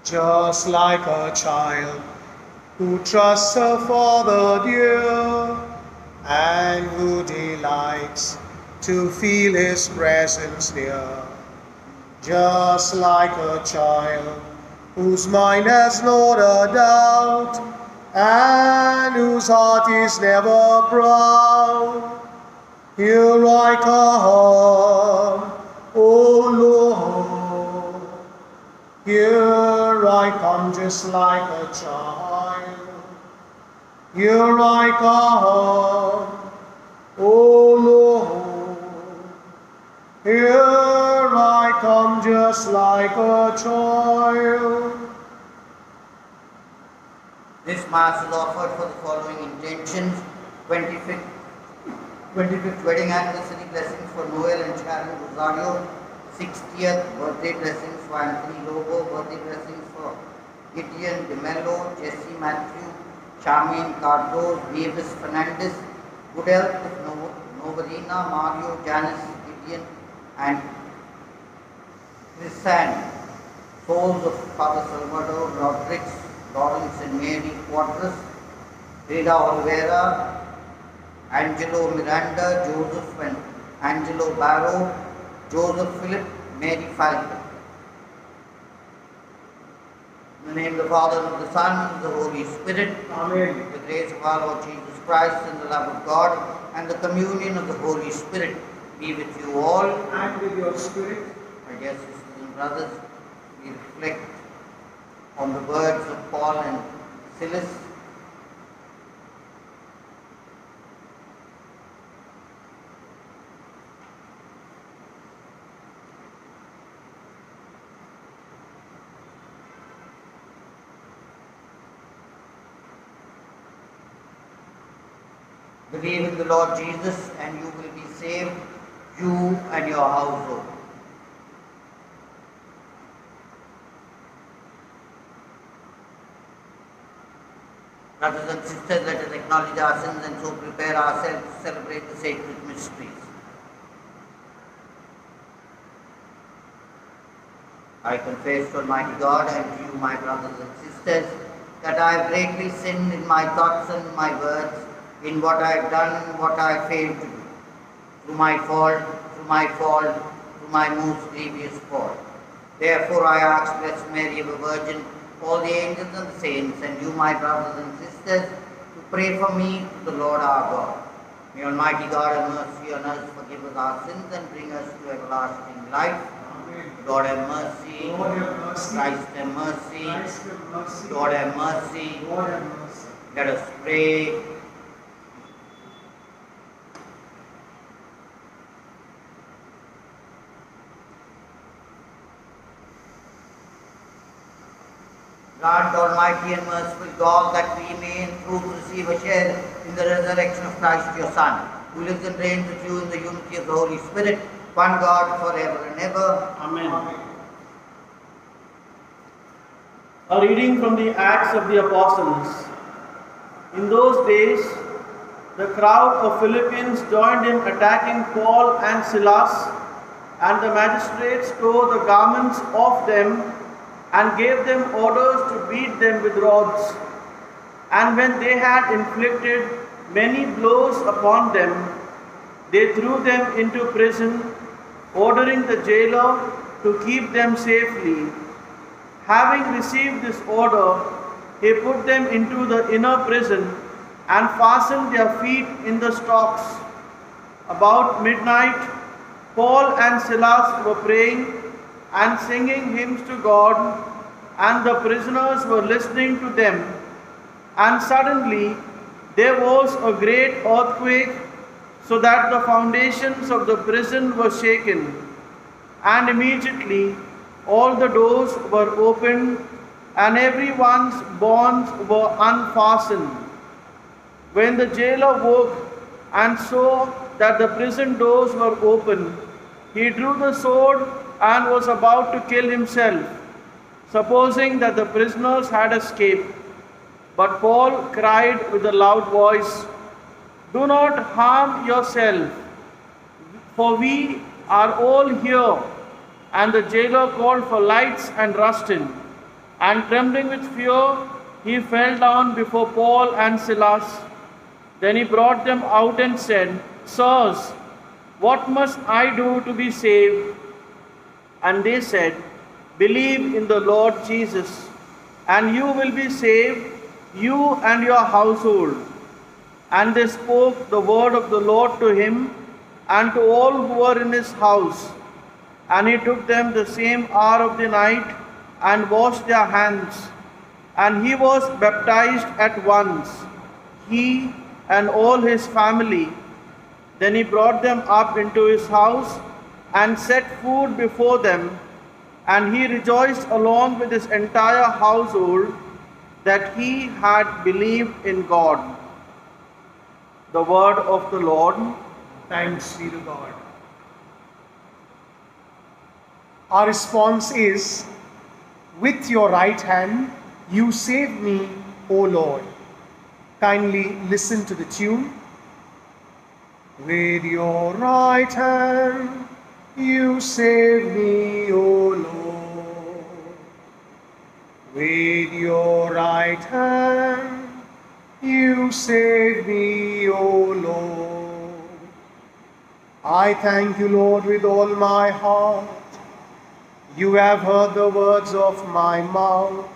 just like a child who trusts her father dear, and who delights to feel his presence near. Just like a child whose mind has not a doubt, and whose heart is never proud. Here I come, O Lord. Here I come just like a child. Here I come, O Lord. Here I come just like a child. This Mass is offered for the following intentions: 25th wedding anniversary blessings for Noel and Sharon Rosario, 60th birthday blessings for Anthony Lobo, birthday blessings for Gideon DeMello, Jesse Matthew, Charmaine Cardoz, Davis Fernandez, good health of Novarina, Mario, Janice, Gideon, and Chrisanne, souls of Father Salvador Rodriguez, Lawrence and Mary Quadras, Rita Olvera, Angelo Miranda, Joseph and Angelo Barrow, Joseph Philip, Mary Falcon. In the name of the Father, and of the Son, and of the Holy Spirit. Amen. The grace of our Lord Jesus Christ, and the love of God, and the communion of the Holy Spirit be with you all. And with your spirit. My dear sisters and brothers, we reflect on the words of Paul and Silas. Believe in the Lord Jesus and you will be saved, you and your household. Brothers and sisters, let us acknowledge our sins and so prepare ourselves to celebrate the sacred mysteries. I confess to Almighty God and to you, my brothers and sisters, that I have greatly sinned in my thoughts and my words, in what I have done and what I have failed to do, through my fault, through my most grievous fault. Therefore I ask Blessed Mary, ever Virgin, all the angels and the saints, and you, my brothers and sisters, to pray for me to the Lord our God. May Almighty God have mercy on us, forgive us our sins, and bring us to everlasting life. Amen. Lord have mercy. Lord have mercy. Christ have mercy. Christ have mercy. Lord have mercy. Lord have mercy. Let us pray. Grant, Almighty and merciful God, that we may in truth receive a share in the resurrection of Christ your Son, who lives and reigns with you in the unity of the Holy Spirit, one God, forever and ever. Amen. Amen. A reading from the Acts of the Apostles. In those days, the crowd of Philippians joined in attacking Paul and Silas, and the magistrates tore the garments off them and gave them orders to beat them with rods. And when they had inflicted many blows upon them, they threw them into prison, ordering the jailer to keep them safely. Having received this order, he put them into the inner prison and fastened their feet in the stocks. About midnight, Paul and Silas were praying and singing hymns to God, and the prisoners were listening to them. And suddenly there was a great earthquake, so that the foundations of the prison were shaken. And immediately all the doors were opened, and everyone's bonds were unfastened. When the jailer woke and saw that the prison doors were open, he drew the sword and was about to kill himself, supposing that the prisoners had escaped. But Paul cried with a loud voice, "Do not harm yourself, for we are all here." And the jailer called for lights and rushed in. And trembling with fear, he fell down before Paul and Silas. Then he brought them out and said, Sirs, what must I do to be saved? And they said, Believe in the Lord Jesus, and you will be saved, you and your household. And they spoke the word of the Lord to him and to all who were in his house. And he took them the same hour of the night and washed their hands. And he was baptized at once, he and all his family. Then he brought them up into his house and set food before them. And he rejoiced along with his entire household that he had believed in God. The word of the Lord. Thanks be to God. Our response is, with your right hand, you save me, O Lord. Kindly listen to the tune. With your right hand, you save me, O Lord. With your right hand, you save me, O Lord. I thank you, Lord, with all my heart. You have heard the words of my mouth.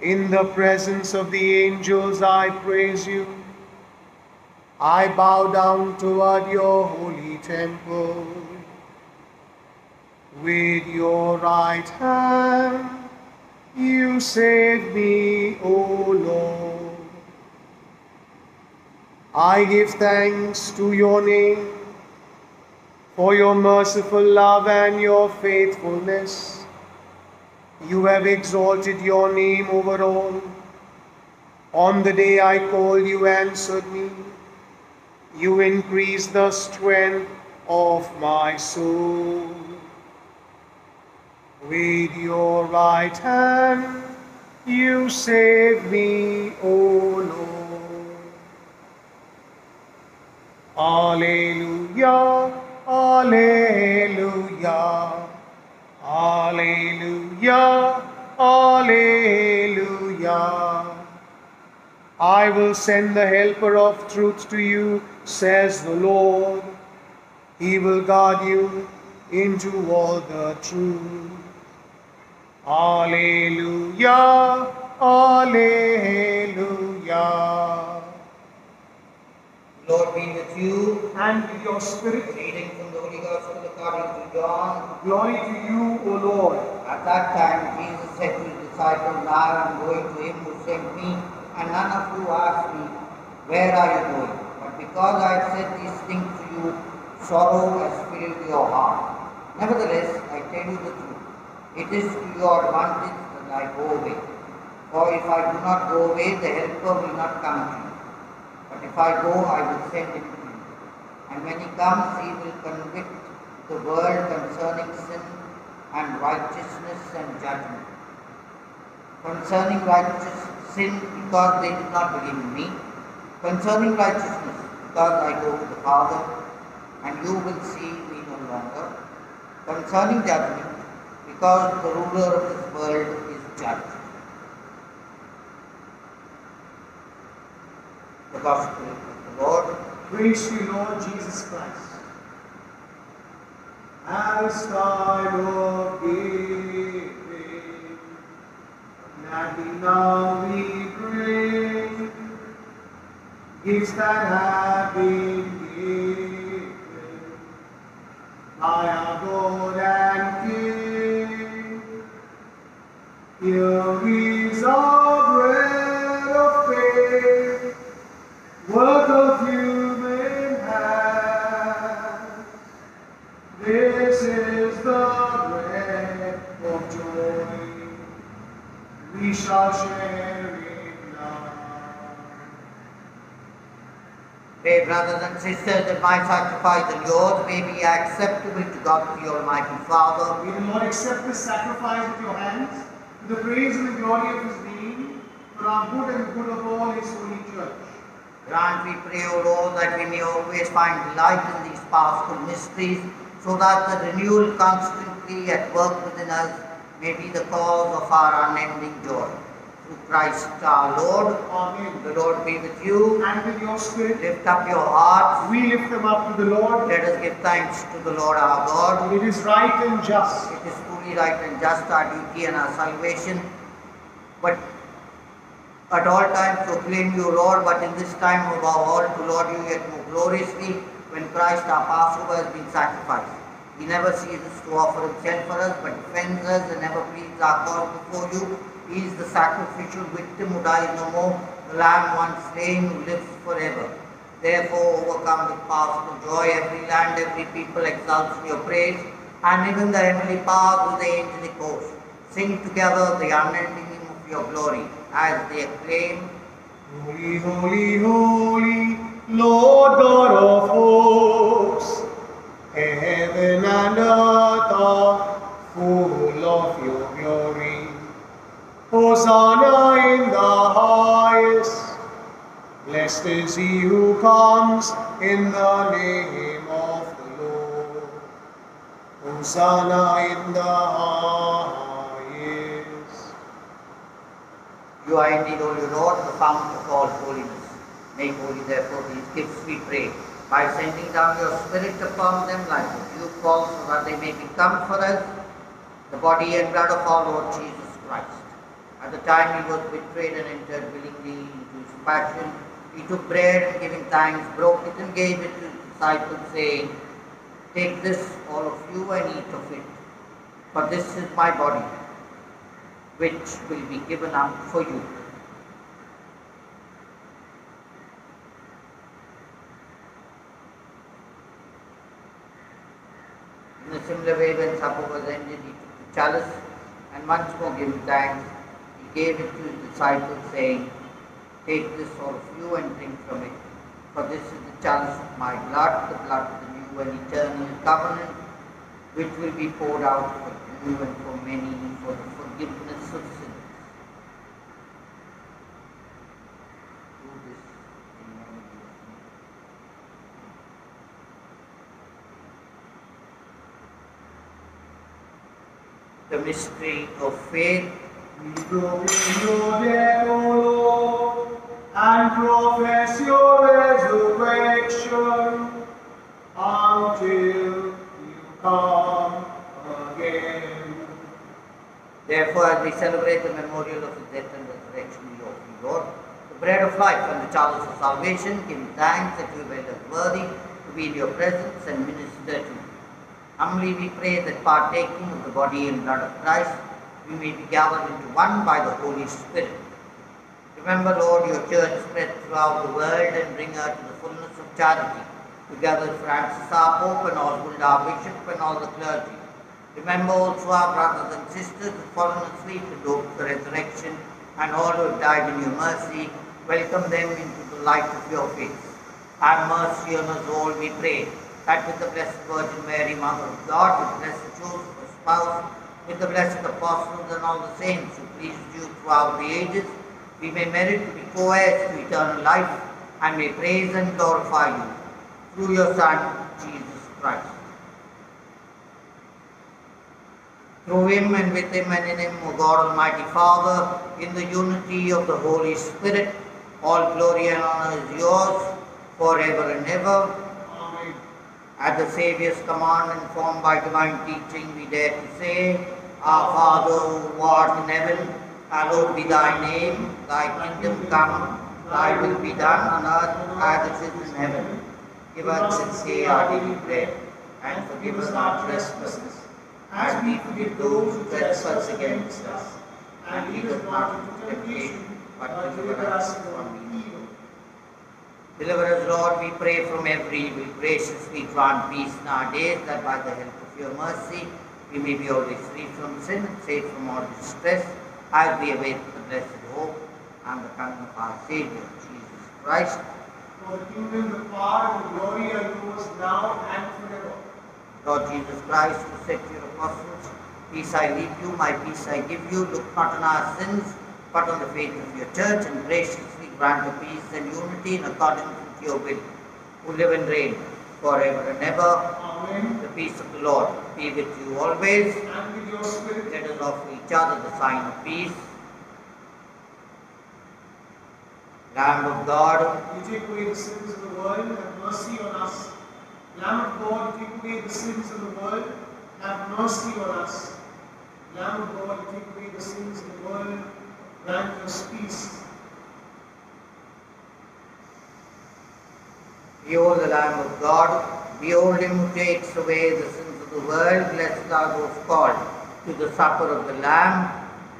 In the presence of the angels I praise you. I bow down toward your holy temple. With your right hand, you save me, O Lord. I give thanks to your name for your merciful love and your faithfulness. You have exalted your name over all. On the day I called, you answered me. You increased the strength of my soul. With your right hand, you save me, O Lord. Alleluia, alleluia, alleluia, alleluia. I will send the helper of truth to you, says the Lord. He will guard you into all the truth. Alleluia, alleluia. Lord be with you. And with your spirit, Reading from the Holy Gospel according to John. glory to you, O Lord. At that time Jesus said to his disciples, Now I am going to him who sent me, and none of you ask me, Where are you going? But because I have said these things to you, sorrow has filled your heart. Nevertheless, I tell you the truth. It is to your advantage that I go away. For if I do not go away, the helper will not come to you. But if I go, I will send him to you. And when he comes, he will convict the world concerning sin and righteousness and judgment. Concerning sin, because they did not believe in me. Concerning righteousness, because I go to the Father, and you will see me no longer. Concerning judgment, because the ruler of this world is judged. The Gospel of the Lord. Praise to you, Lord Jesus Christ. As time of giving, gladly now we bring gifts that have been given by our God and King. Here is our bread of faith, work of human hands. This is the bread of joy. We shall share it now. Pray, brothers and sisters, that my sacrifice and yours may be acceptable to God the Almighty Father. May the Lord accept this sacrifice at your hands, to the praise and the glory of His name, for our good and the good of all His holy church. Grant, we pray, O Lord, that we may always find delight in these paschal mysteries, so that the renewal constantly at work within us may be the cause of our unending joy. Through Christ our Lord. Amen. The Lord be with you. And with your spirit, Lift up your hearts. we lift them up to the Lord. Let us give thanks to the Lord our God. It is right and just. It is truly right and just, our duty and our salvation. But at all times proclaim you, Lord, but in this time above all to Lord you yet more gloriously, when Christ our Passover has been sacrificed. He never ceases to offer himself for us, but defends us and ever pleads our cause before you. He is the sacrificial victim who dies no more, the Lamb once slain who lives forever. Therefore, overcome with powerful joy, every land, every people exalts in your praise, and even the heavenly powers with the angelic host sing together the unending hymn of your glory, as they acclaim, Holy, holy, holy, Lord God of hosts, heaven and earth are full of your glory. Hosanna in the highest. Blessed is he who comes in the name of the Lord. Hosanna in the highest. you are indeed, O Lord, the fount of all holiness. Make holy, therefore, these gifts, we pray, by sending down your Spirit upon them like a dew fall, so that they may become for us the body and blood of our Lord Jesus Christ. At the time he was betrayed and entered willingly into his passion, he took bread and giving thanks, broke it and gave it to his disciples, saying, Take this, all of you, and eat of it, for this is my body, which will be given up for you. In a similar way, when supper was ended, he took the chalice, and once more giving thanks, he gave it to his disciples, saying, Take this, all of you, and drink from it, for this is the chalice of my blood, the blood of the new and eternal covenant, which will be poured out for you and for many for the forgiveness of sins. Do this in memory of me. The mystery of faith. We proclaim your death, O Lord, and profess your resurrection until you come again. Therefore, as we celebrate the memorial of his death and resurrection, we offer you, Lord, the bread of life and the chalice of salvation, giving thanks that you have made us worthy to be in your presence and minister to you. Humbly we pray that partaking of the body and blood of Christ, we may be gathered into one by the Holy Spirit. Remember, Lord, your church spread throughout the world and bring her to the fullness of charity. Together Francis our Pope and Oswald our Bishop and all the clergy. Remember also our brothers and sisters who have fallen asleep in the hope of the resurrection, and all who have died in your mercy. Welcome them into the light of your face. Have mercy on us all, we pray, that with the Blessed Virgin Mary, Mother of God, with Blessed Joseph, her spouse, with the blessed apostles and all the saints who pleased you throughout the ages, we may merit to be co-heirs to eternal life, and may praise and glorify you through your Son, Jesus Christ. Through him and with him and in him, O God Almighty Father, in the unity of the Holy Spirit, all glory and honor is yours forever and ever. Amen. At the Saviour's command, informed by divine teaching, we dare to say, Our Father, who art in heaven, hallowed be thy name. Thy kingdom come, thy will be done on earth as it is in heaven. Give us this day our daily bread, and forgive us our trespasses, as we forgive those who trespass against us. And lead us not into temptation, but deliver us from evil. Deliver us, Lord, we pray, from every evil. Graciously grant peace in our days, that by the help of your mercy we may be always free from sin and safe from all distress, as we await the blessed hope and the coming of our Saviour, Jesus Christ. For the kingdom, the power, and the glory are yours now and forever. Lord Jesus Christ, who said to your apostles, Peace I leave you, my peace I give you, look not on our sins, but on the faith of your church, and graciously grant her peace and unity in accordance with your will, who live and reign forever and ever. Amen. The peace of the Lord be with you always. And with your spirit. Let us shall offer each other the sign of peace. Lamb of God, you take away the sins of the world, have mercy on us. Lamb of God, you take away the sins of the world, have mercy on us. Lamb of God, you take away the sins of the world, grant us peace. behold the Lamb of God, behold him who takes away the sins of the world. Blessed are those called to the supper of the Lamb.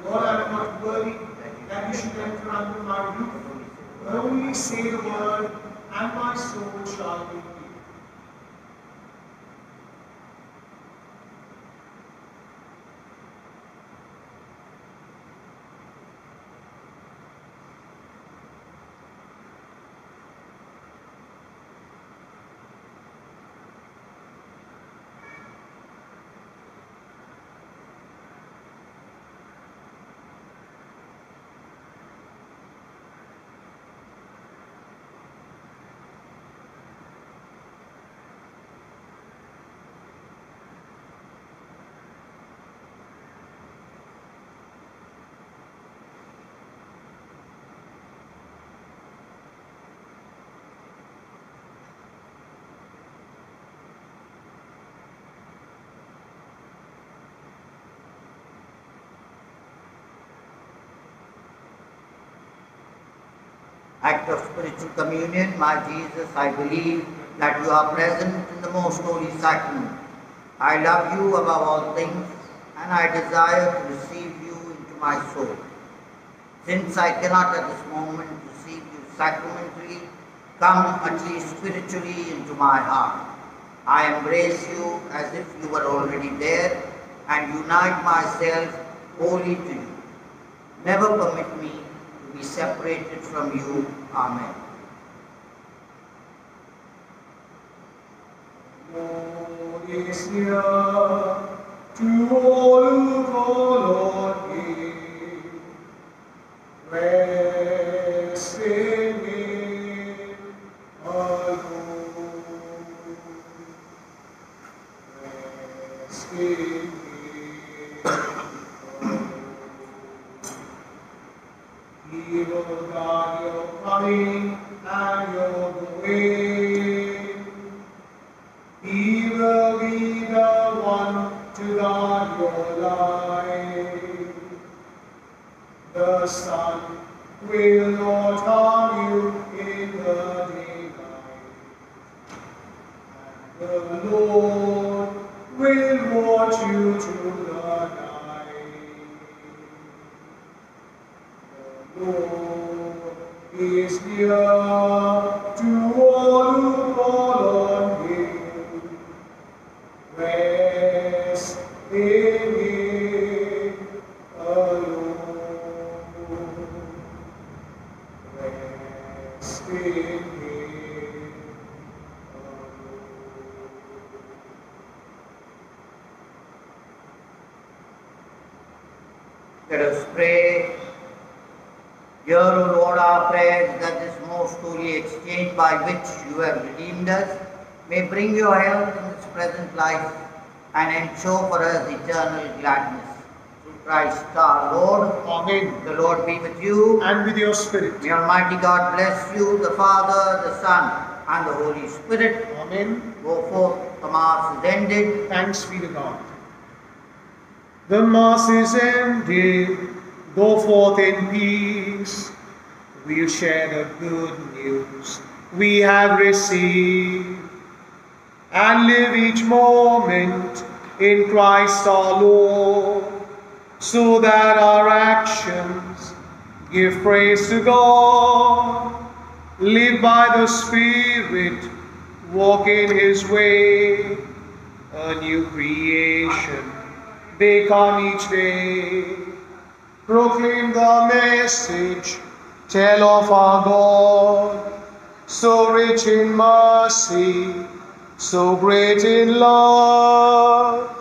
Lord, I am not worthy that you should enter under my roof, but only say the word, and my soul shall be healed. Act of spiritual communion. My Jesus, I believe that you are present in the most holy sacrament. I love you above all things, and I desire to receive you into my soul. Since I cannot at this moment receive you sacramentally, come at least spiritually into my heart. I embrace you as if you were already there, and unite myself wholly to you. Never permit me to be separated from you. Amen. Lord is near to all who call on Him. Rest in Him alone. Rest in Him alone. He will guard your coming and your going. He will be the one to guard your life. The sun will not harm you in the daylight, and the Lord will watch you through the night. The Lord is near to all who call on Him. Rest in Him alone. Rest in Him alone. Let us pray. Hear, O Lord, our prayers, that this most holy exchange by which you have redeemed us may bring your health in this present life and ensure for us eternal gladness. Through Christ our Lord. Amen. The Lord be with you. And with your spirit. May Almighty God bless you, the Father, the Son, and the Holy Spirit. Amen. Go forth, the Mass is ended. Thanks be to God. The Mass is ended. Go forth in peace. We'll share the good news we have received and live each moment in Christ our Lord, so that our actions give praise to God. Live by the Spirit, walk in His way. A new creation become each day. Proclaim the message, tell of our God, so rich in mercy, so great in love.